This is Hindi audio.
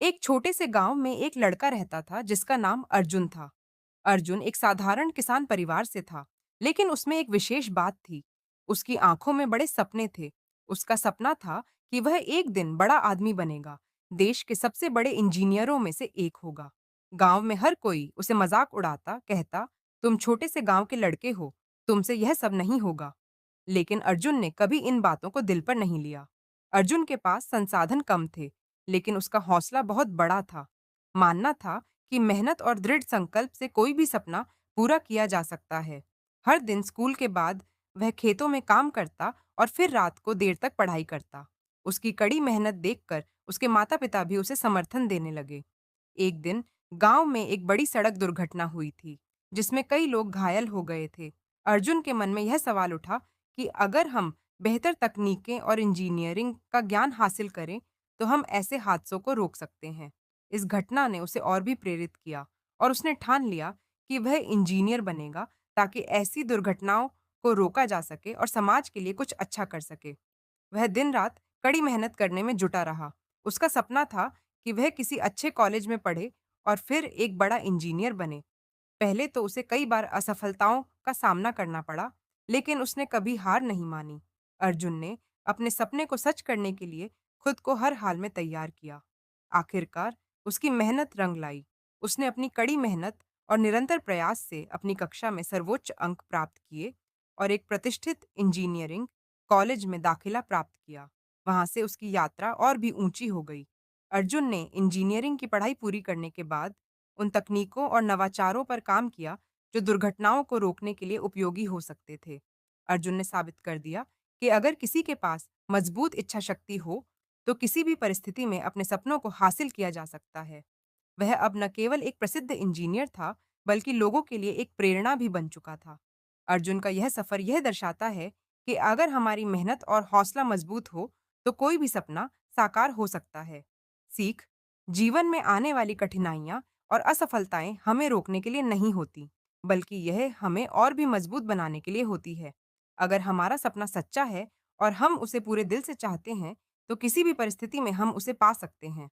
एक छोटे से गांव में एक लड़का रहता था जिसका नाम अर्जुन था। अर्जुन एक साधारण किसान परिवार से था, लेकिन उसमें एक विशेष बात थी। उसकी आंखों में बड़े सपने थे। उसका सपना था कि वह एक दिन बड़ा आदमी बनेगा, देश के सबसे बड़े इंजीनियरों में से एक होगा। गांव में हर कोई उसे मजाक उड़ाता, कहता, तुम छोटे से गांव के लड़के हो, तुमसे यह सब नहीं होगा। लेकिन अर्जुन ने कभी इन बातों को दिल पर नहीं लिया। अर्जुन के पास संसाधन कम थे, लेकिन उसका हौसला बहुत बड़ा था। मानना था कि मेहनत और दृढ़ संकल्प से कोई भी सपना पूरा किया जा सकता है। हर दिन स्कूल के बाद वह खेतों में काम करता और फिर रात को देर तक पढ़ाई करता। उसकी कड़ी मेहनत देखकर उसके माता-पिता भी उसे समर्थन देने लगे। एक दिन गांव में एक बड़ी सड़क दुर्घटना हुई थी, जिसमें कई लोग घायल हो गए थे। अर्जुन के मन में यह सवाल उठा कि अगर हम बेहतर तकनीकें और इंजीनियरिंग का ज्ञान हासिल करें, तो हम ऐसे हादसों को रोक सकते हैं। इस घटना ने उसे और भी प्रेरित किया और उसने ठान लिया कि वह इंजीनियर बनेगा, ताकि ऐसी दुर्घटनाओं को रोका जा सके और समाज के लिए कुछ अच्छा कर सके। वह दिन-रात कड़ी मेहनत करने में जुटा रहा। उसका सपना था कि वह किसी अच्छे कॉलेज में पढ़े और फिर एक बड़ा इंजीनियर बने। पहले तो उसे कई बार असफलताओं का सामना करना पड़ा, लेकिन उसने कभी हार नहीं मानी। अर्जुन ने अपने सपने को सच करने के लिए खुद को हर हाल में तैयार किया। आखिरकार उसकी मेहनत रंग लाई। उसने अपनी कड़ी मेहनत और निरंतर प्रयास से अपनी कक्षा में सर्वोच्च अंक प्राप्त किए और एक प्रतिष्ठित इंजीनियरिंग कॉलेज में दाखिला प्राप्त किया। वहां से उसकी यात्रा और भी ऊंची हो गई। अर्जुन ने इंजीनियरिंग की पढ़ाई पूरी करने के बाद उन तकनीकों और नवाचारों पर काम किया जो दुर्घटनाओं को रोकने के लिए उपयोगी हो सकते थे। अर्जुन ने साबित कर दिया कि अगर किसी के पास मजबूत इच्छा शक्ति हो, तो किसी भी परिस्थिति में अपने सपनों को हासिल किया जा सकता है। वह अब न केवल एक प्रसिद्ध इंजीनियर था, बल्कि लोगों के लिए एक प्रेरणा भी बन चुका था। अर्जुन का यह सफर यह दर्शाता है कि अगर हमारी मेहनत और हौसला मजबूत हो, तो कोई भी सपना साकार हो सकता है। सीख: जीवन में आने वाली कठिनाइयाँ और असफलताएं हमें रोकने के लिए नहीं होती, बल्कि यह हमें और भी मजबूत बनाने के लिए होती है। अगर हमारा सपना सच्चा है और हम उसे पूरे दिल से चाहते हैं, तो किसी भी परिस्थिति में हम उसे पा सकते हैं।